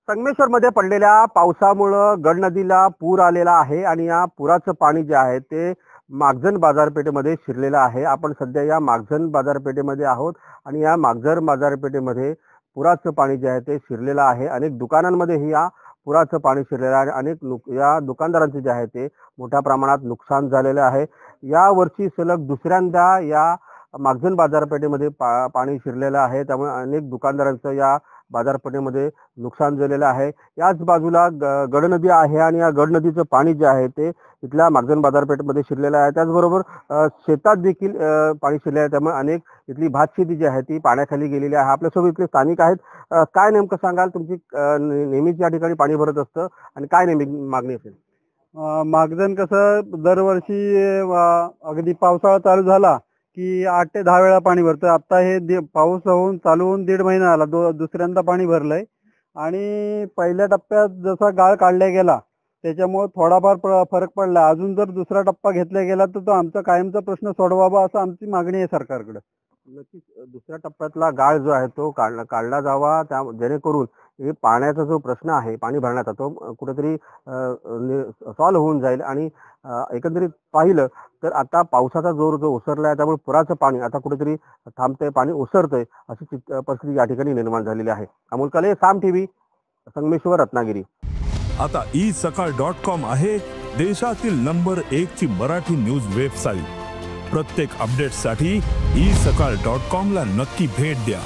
संगमेश्वरमध्ये पडलेल्या पावसामुळं गड नदीला पूर आलेला आहे आणि या पुराचं पाणी जे आहे ते मागजन बाजारपेठेमध्ये शिरलेलं आहे. आपण सध्या या मागजन बाजारपेठेमध्ये आहोत आणि या मागजन बाजारपेठेमध्ये पुराचं पाणी जे आहे ते शिरलेलं आहे. अनेक दुकानांमध्येही या पुराचं पाणी शिरलेलं आहे. या दुकानदारांचे जे आहे ते मोठ्या प्रमाणात नुकसान झालेलं आहे. या वर्षी सलग दुसऱ्यांदा या मागजन बाजारपेठेमध्ये पाणी शिरलेलं आहे. त्यामुळे अनेक दुकानदारांचं या बाजारपेठेमध्ये नुकसान झालेलं आहे. याच बाजूला गड नदी आहे आणि या गड नदीचं पाणी जे आहे ते इथल्या मागजन बाजारपेठेमध्ये शिरलेलं आहे. त्याचबरोबर शेतात देखील पाणी शिरले आहे. त्यामुळे अनेक इथली भात शेती जी आहे ती पाण्याखाली गेलेली आहे. आपल्यासोबत इथले स्थानिक आहेत. काय नेमकं सांगाल, तुमची नेहमीच या ठिकाणी पाणी भरत असतं आणि काय नेमकी मागणी असेल? मागजन कसं दरवर्षी अगदी पावसाळा चालू झाला की 8 ते 10 वेळा पाणी भरतं. आता हे पाऊस चालू होऊन 1.5 महिना आला, दुसऱ्यांदा पाणी भरलंय. आणि पहिल्या टप्प्यात जसा गाळ काढला गेला त्याच्यामुळे थोडाफार फरक पडला. अजून जर दुसरा टप्पा घेतला गेला तर तो आमचा कायमचा प्रश्न सोडवावा असं आमची मागणी आहे सरकारकडे. नक्कीच दुसऱ्या टप्प्यातला गाळ जो आहे तो काढला जावा, जेणेकरून हे पाण्याचा जो प्रश्न आहे पाणी भरण्याचा तो कुठेतरी सॉल्व्ह होऊन जाईल. आणि एकंदरीत पाहिलं तर आता पावसाचा जोर जो ओसरला आहे त्यामुळे पुराचं पाणी आता कुठेतरी थांबतंय, पाणी ओसरतंय अशी परिस्थिती या ठिकाणी निर्माण झालेली आहे. अमोल कले, साम टीव्ही, संगमेश्वर, रत्नागिरी. आता isakal.com आहे देशातील नंबर 1 ची मराठी न्यूज वेबसाईट. प्रत्येक अपडेटसाठी isakal.com ला नक्की भेट द्या.